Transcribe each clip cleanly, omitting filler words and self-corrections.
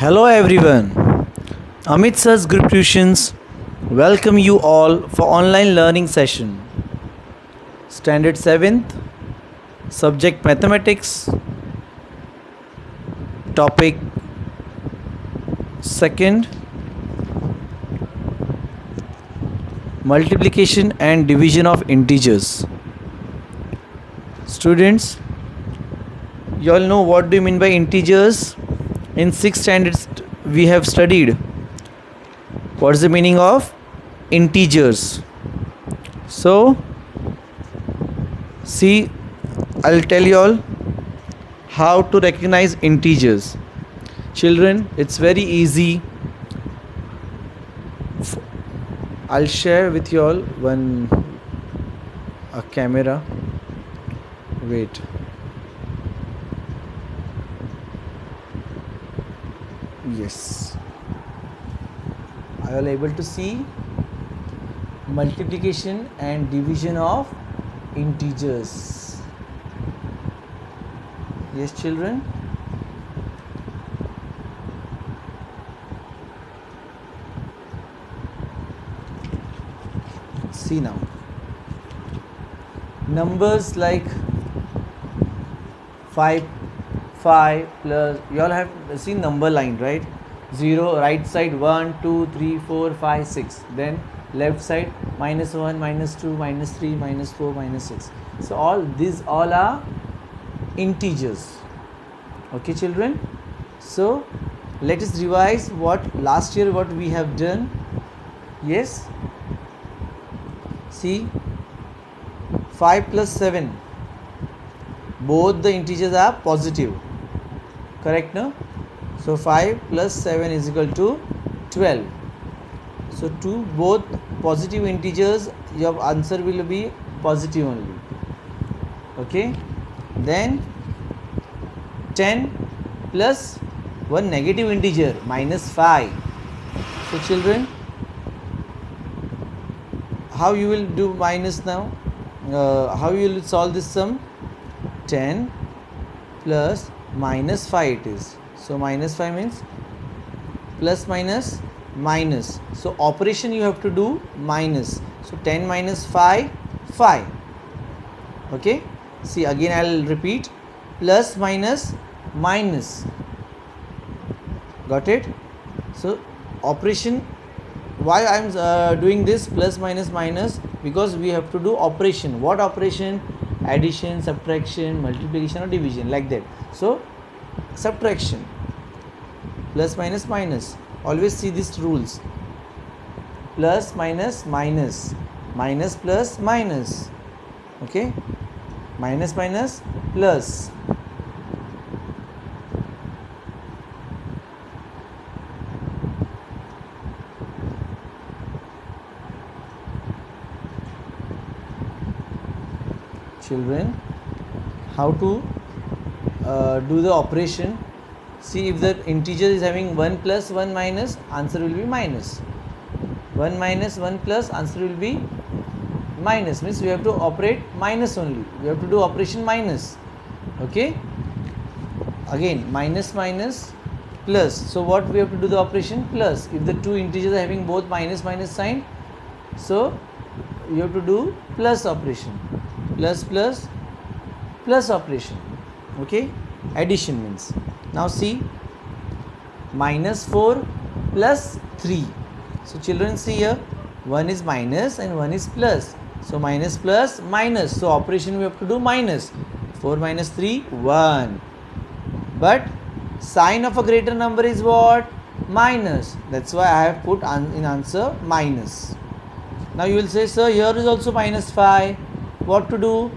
Hello everyone. Amit Sir's Group Tuitions welcome you all for online learning session. Standard 7th, subject mathematics, topic 2nd, multiplication and division of integers. Students, you all know what do you mean by integers? In 6th standard we have studied what is the meaning of integers. So see, I'll tell you all how to recognize integers. Children, it's very easy. I'll share with you all a camera. Wait. Yes. Are you all able to see multiplication and division of integers? Yes, children. See now. Numbers like 5 plus, you all have seen number line, right? 0, right side 1 2 3 4 5 6, then left side -1 -2 -3 -4 -6. So all these all are integers. Okay children, so let us revise what last year what we have done. Yes, see, 5 plus 7, both the integers are positive, correct? No, so 5 plus 7 is equal to 12. So to both positive integers your answer will be positive only. Okay, then 10 plus one negative integer -5. So children, how you will do minus now? How you will solve this sum? 10 plus -5 it is. So -5 means plus minus minus. So operation you have to do minus. So 10 minus 5, 5. Okay. See, again I will repeat, plus minus minus. Got it? So operation, why I am doing this plus minus minus? Because we have to do operation. What operation? Addition, subtraction, multiplication or division, like that. So subtraction, plus minus minus, always see these rules. Plus minus minus, minus plus minus. Okay, minus minus plus. Children, how to do the operation? See, if the integer is having 1 plus 1 minus, answer will be minus. 1 minus 1 plus, answer will be minus. Means we have to operate minus only. We have to do operation minus. Okay. Again minus minus plus. So what we have to do the operation? Plus. If the two integers are having both minus minus sign, so you have to do plus operation. Plus plus plus operation. Okay, addition means. Now see, -4 plus 3. So children, see here, one is minus and one is plus. So minus plus minus. So operation we have to do minus. 4 minus 3, 1. But sign of a greater number is what? Minus. That's why I have put in answer minus. Now you will say, sir, here is also -5. What to do?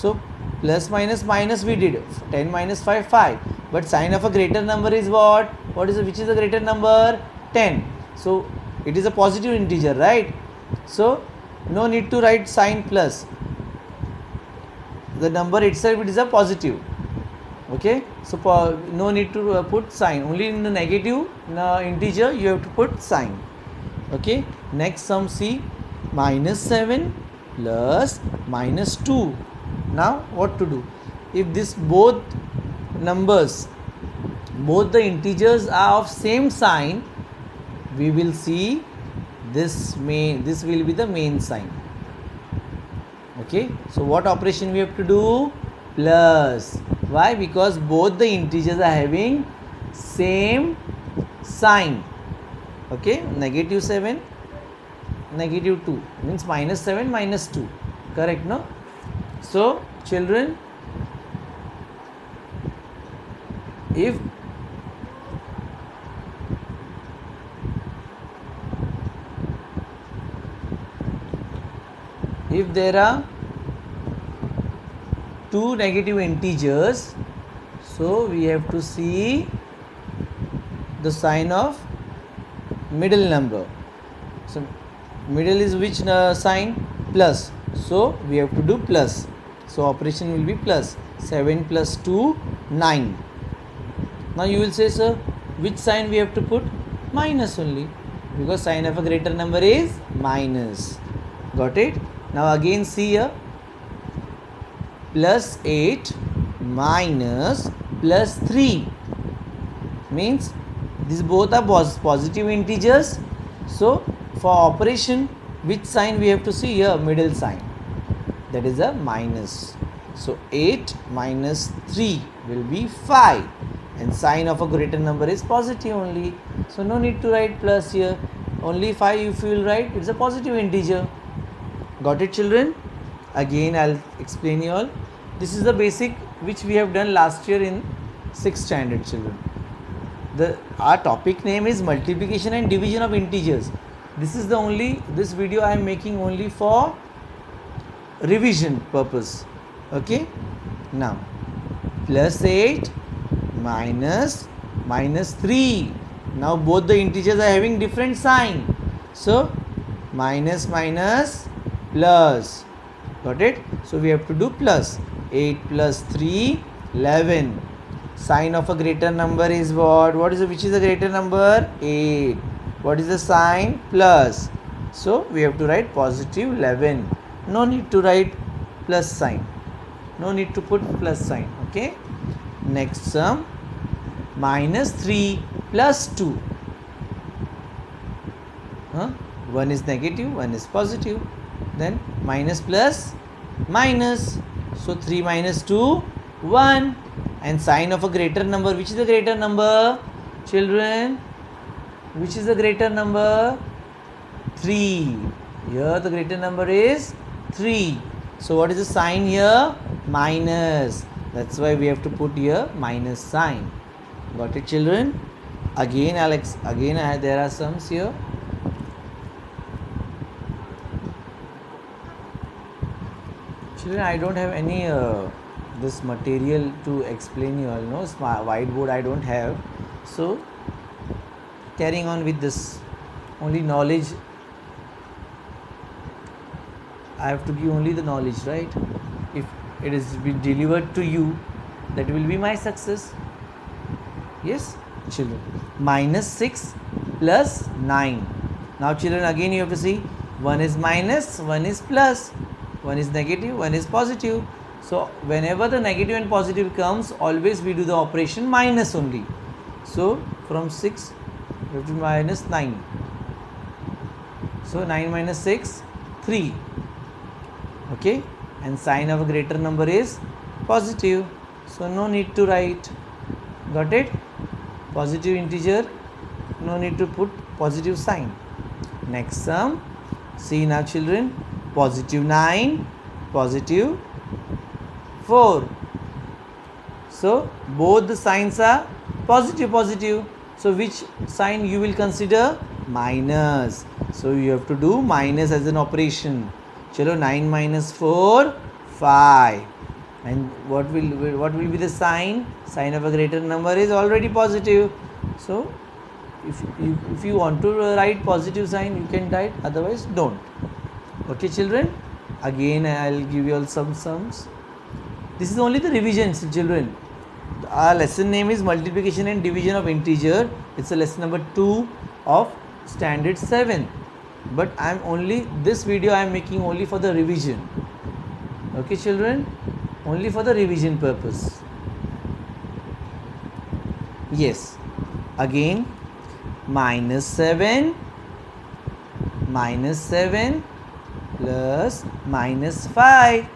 So plus minus minus we did. 10 minus 5, 5. But sign of a greater number is what? Which is the greater number? 10. So it is a positive integer, right? So no need to write sign plus. The number itself, it is a positive. Okay. So no need to put sign. Only in the negative integer you have to put sign. Okay. Next sum, see, -7 plus -2. Now what to do? If this both numbers both the integers are of same sign, we will see this will be the main sign. Okay, so what operation we have to do? Plus. Why? Because both the integers are having same sign. Okay, -7, -2 means -7 -2. Correct, no? So children, if there are two negative integers, so we have to see the sign of middle number. So middle is which sign? Plus. So we have to do plus. So operation will be plus. 7 plus 2, 9. Now you will say, sir, which sign we have to put? Minus only, because sign of a greater number is minus. Got it? Now again see here, plus 8 minus plus 3 means these both are positive integers. So for operation, which sign we have to see here? Middle sign, that is a minus. So 8 minus 3 will be 5, and sign of a greater number is positive only, so no need to write plus here. Only 5 if you will write, it's a positive integer. Got it, children? Again I'll explain you all. This is the basic which we have done last year in 6th standard, children. Our topic name is multiplication and division of integers. This video I am making only for revision purpose. Okay, now plus 8 minus 3. Now both the integers are having different sign, so minus plus. Got it? So we have to do plus. 8 plus 3, 11. Sign of a greater number is what? Which is a greater number? 8. What is the sign? Plus. So we have to write positive 11. No need to write plus sign. No need to put plus sign. Okay. Next sum, minus 3 plus 2. 1 is negative, 1 is positive. Then minus plus minus. So 3 minus 2, 1. And sign of a greater number. Which is the greater number? Children, which is the greater number? 3. Here the greater number is 3. So what is the sign here? Minus. That's why we have to put here minus sign. Got it, children? Again there are sums here. Children, I don't have any this material to explain you all. No, whiteboard I don't have. So carrying on with this, only knowledge. I have to give only the knowledge, right? If it is been delivered to you, that will be my success. Yes, children. Minus 6 plus 9. Now children, again you have to see, 1 is minus, 1 is plus, 1 is negative, 1 is positive. So whenever the negative and positive comes, always we do the operation minus only. So from 6 we have to minus 9. So 9 minus 6, 3. Okay, and sign of a greater number is positive, so no need to write. Got it? Positive integer, no need to put positive sign. Next sum, see now children, positive 9, positive 4. So both the signs are positive. So which sign you will consider? Minus. So you have to do minus as an operation. Chalo, 9 minus 4, 5. And what will be the sign? Sign of a greater number is already positive. So if you want to write positive sign, you can write, otherwise don't. Okay, children? Again I will give you all some sums. This is only the revisions, children. Our lesson name is multiplication and division of integer. It's a lesson number 2 of standard 7. But this video I am making only for the revision. Okay, children? Only for the revision purpose. Yes, again -7 plus -5.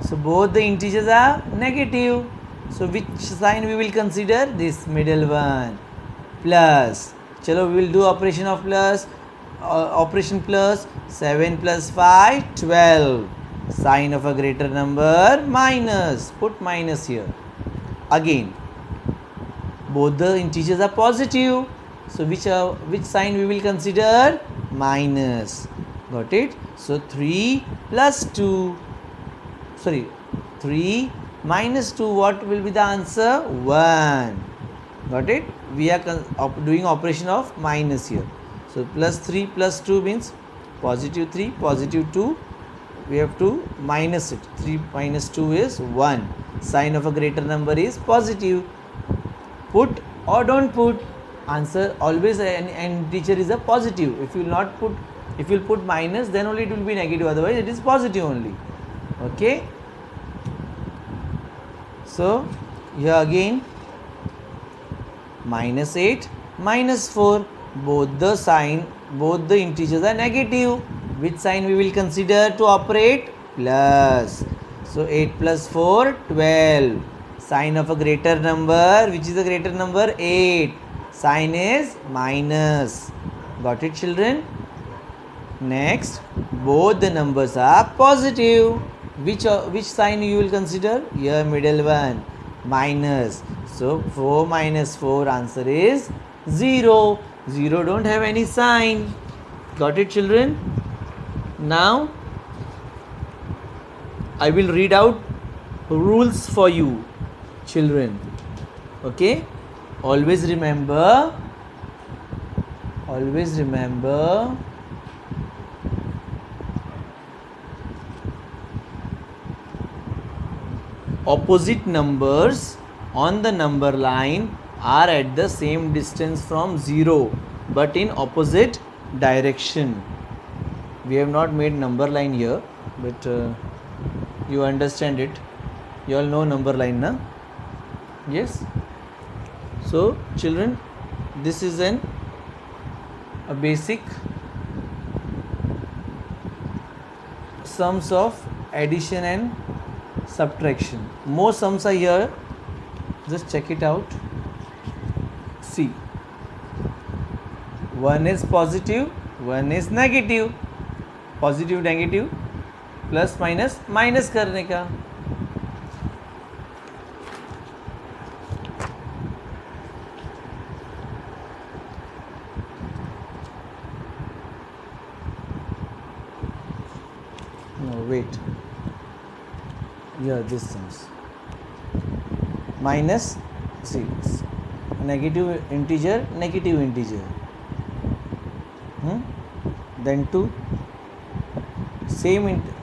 So both the integers are negative. So which sign we will consider? This middle one. Plus. Chalo, we will do operation of plus. Operation plus 7 plus 5, 12. Sign of a greater number minus. Put minus here. Again, both the integers are positive. So which sign we will consider? Minus. Got it? So 3 plus 2. Sorry, 3 minus 2, what will be the answer? 1. Got it? We are doing operation of minus here. So plus 3 plus 2 means positive 3, positive 2. We have to minus it. 3 minus 2 is 1. Sign of a greater number is positive. Put or don't put. Answer always an integer is a positive. If you will not put, if you will put minus, then only it will be negative. Otherwise, it is positive only. Okay. So here again -8 -4, both the integers are negative. Which sign we will consider to operate? Plus. So 8 plus 4, 12. Sign of a greater number. Which is a greater number? 8. Sign is minus. Got it, children? Next, both the numbers are positive. Which sign you will consider? Here middle one, minus. So 4 minus 4, answer is 0. 0 don't have any sign. Got it, children? Now I will read out rules for you, children. Okay? Always remember opposite numbers on the number line are at the same distance from 0 but in opposite direction. We have not made number line here, but you understand it. You all know number line, na? Yes. So children, this is a basic sums of addition and subtraction. More sums are here. Just check it out. See, one is positive, one is negative. Positive negative plus minus minus करने का. No, wait. Yeah, this sums. Minus, see, negative integer. Then 2.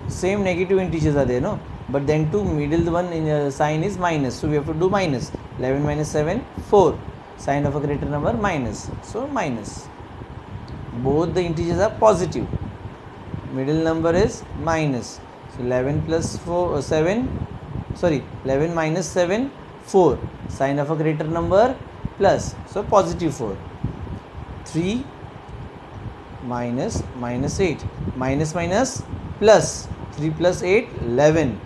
Same negative integers are there, no? But then 2, middle one in sign is minus. So we have to do minus. 11 minus 7, 4. Sign of a greater number, minus. So minus. Both the integers are positive. Middle number is minus. So 11 plus 4, 7. Sorry, 11 minus 7, 4. Sign of a greater number, plus. So positive 4. 3 minus 8. Minus plus. 3 plus 8, 11.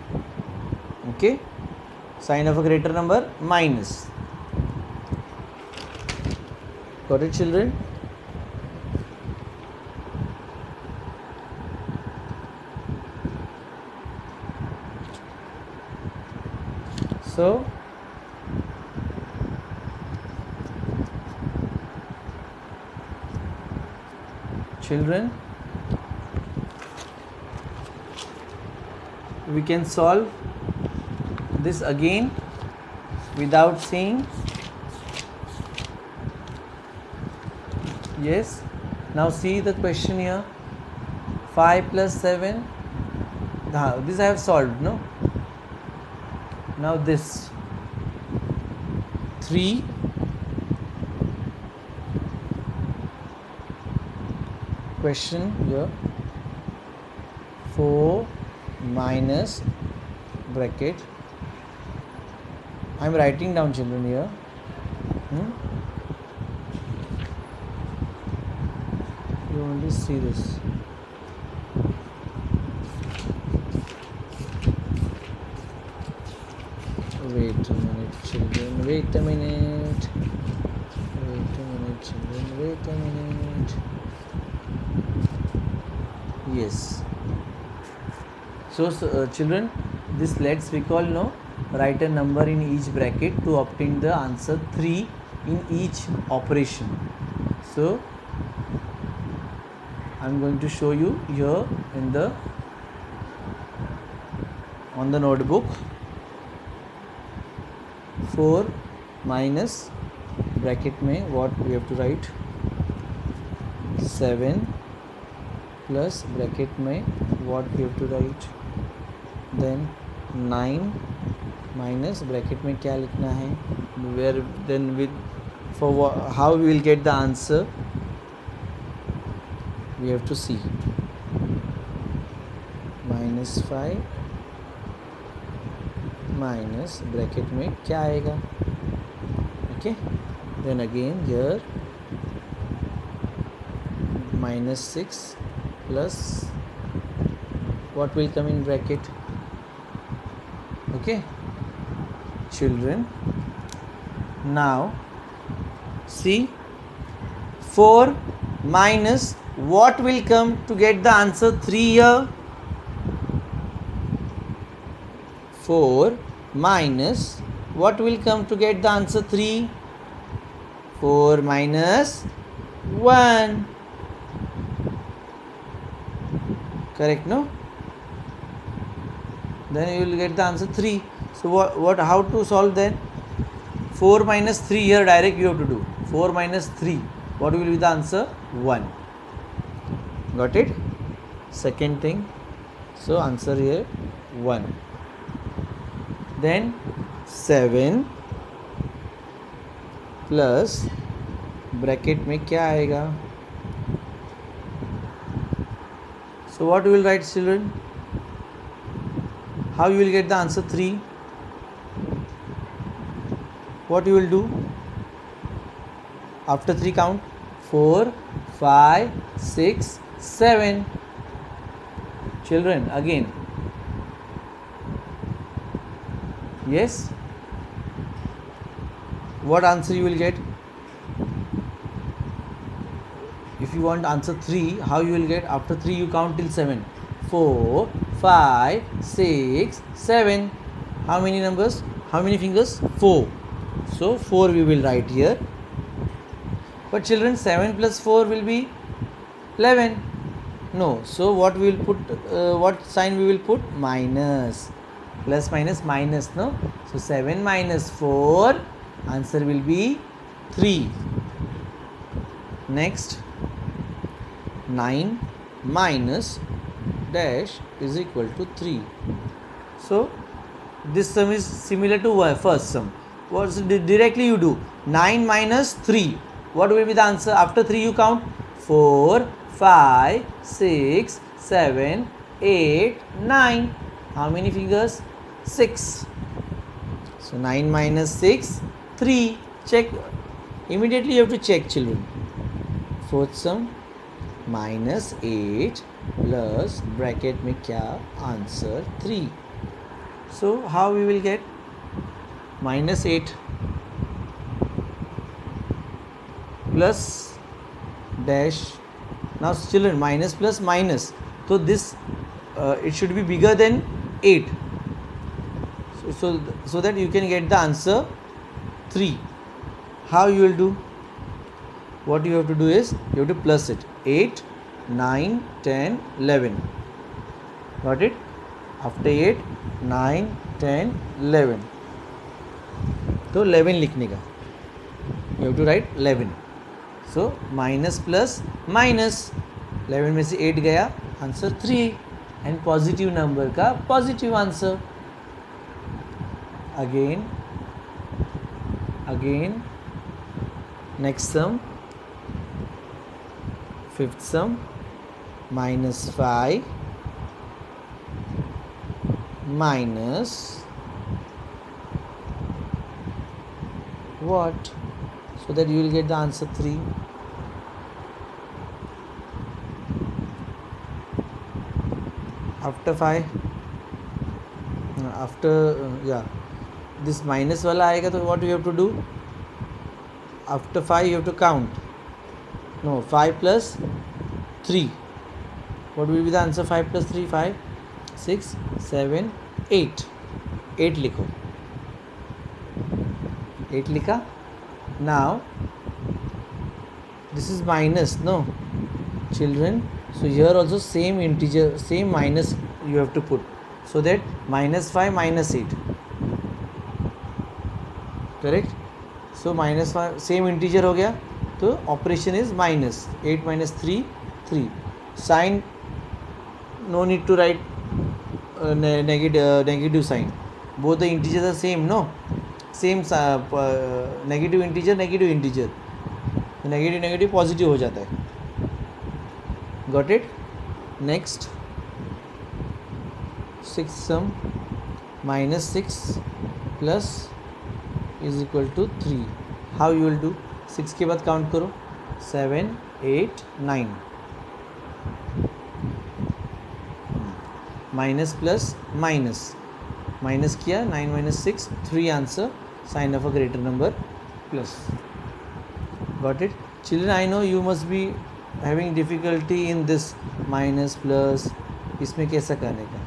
Okay. Sign of a greater number, minus. Got it, children? So children, we can solve this again without seeing. Yes. Now see the question here. 5 plus 7. This I have solved, no? Now this 3 question here, 4 minus bracket. I am writing down, children, here Hmm? You only see this. Wait a minute, children. Wait a minute. Wait a minute, children. Wait a minute. Yes. So, children, this let's recall no. Write a number in each bracket to obtain the answer 3 in each operation. So, I am going to show you here in the on the notebook. 4 minus bracket में what we have to write 7 plus bracket में what we have to write then 9 minus bracket में क्या लिखना है where then with for how we will get the answer we have to see -5 minus bracket में क्या आएगा okay then again here -6 plus what will come in bracket okay children now see 4 minus what will come to get the answer 3 here 4 minus what will come to get the answer 3 4 minus 1 correct no then you will get the answer 3 so what how to solve then 4 minus 3 here direct you have to do 4 minus 3 what will be the answer 1 got it second thing so answer here 1 then 7 plus bracket में क्या आएगा so what you will write children how you will get the answer 3 what you will do after 3 count 4 5 6 7 children again yes what answer you will get if you want answer 3 how you will get after 3 you count till 7 4 5 6 7 how many numbers how many fingers 4 so 4 we will write here but children 7 plus 4 will be 11 no so what we will put what sign we will put minus plus minus minus no so 7 minus 4 answer will be 3 next 9 minus dash is equal to 3 so this sum is similar to first sum what directly you do 9 minus 3 what will be the answer after 3 you count 4 5 6 7 8 9 how many fingers 6 so 9 minus 6 3 check immediately you have to check children fourth sum minus 8 plus bracket में क्या answer 3 so how we will get minus 8 plus dash now children minus plus minus so this it should be bigger than 8 so that you can get the answer 3 how you will do what you have to do is you have to plus it 8 9 10 11 got it after 8 9 10 11 तो 11 लिखने का you have to write 11 so minus plus minus 11 में से 8 गया answer 3 and positive number का positive answer again next sum fifth sum minus 5 minus what so that you will get the answer 3. After 5, this minus वाला आएगा तो what you have to do? After 5 you have to count. No, 5 plus 3. What will be the answer? 5 plus 3, 5, 6, 7, 8. 8 लिखो. 8 लिखा. Now this is minus, no children, so here also same integer, same minus you have to put, so that minus 5 minus 8, correct? So minus 5 same integer हो गया, तो operation is minus. 8 minus 3, 3. Sign, no need to write negative sign. Both the integers are same, no? Same negative integer, negative positive हो जाता है. Got it? Next, 6 sum, minus 6 plus is equal to 3. How you will do? 6 के बाद count करो. 7, 8, 9. Minus plus minus. Minus किया, 9 minus 6, 3 answer. Sign of a greater number plus. Got it? Children, I know you must be having difficulty in this minus plus. इसमें कैसा करने का?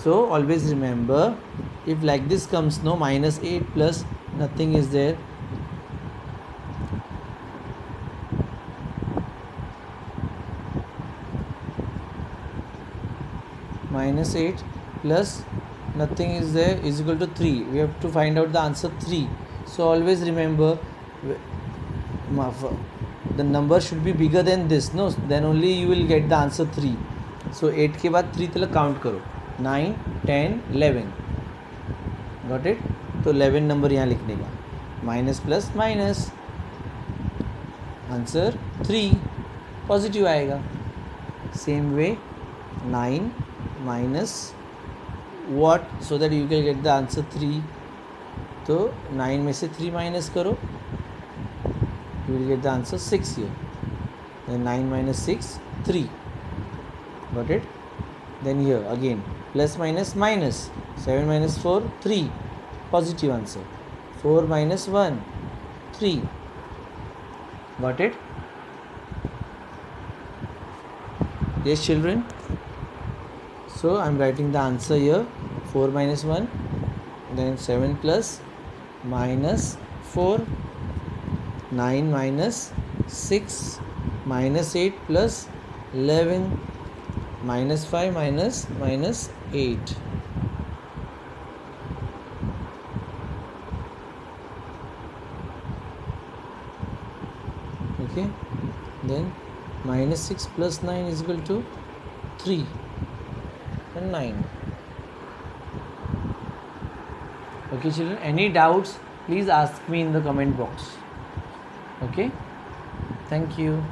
So always remember, if like this comes, no, minus 8 plus nothing is there. Minus 8 plus nothing is there is equal to 3. We have to find out the answer 3. So always remember, the number should be bigger than this, no? Then only you will get the answer 3. So 8 के बाद 3 तक count करो. 9, 10, 11. Got it? तो 11 number यहाँ लिखने का. Minus plus minus. Answer 3. Positive आएगा. Same way, 9 minus what, so that you can get the answer 3. तो 9 में से 3 minus करो, you will get the answer 6 here. Then 9 minus 6, 3. Got it? Then here again, plus minus minus. 7 minus 4, 3. Positive answer. 4 minus 1, 3. Got it? Yes, children? So I am writing the answer here. 4 minus 1, then 7 plus minus 4, 9 minus 6, minus 8 plus 11, minus 5 minus 8. Okay, then minus 6 plus 9 is equal to 3 and 9. Okay, children, any doubts, please ask me in the comment box. Okay, thank you.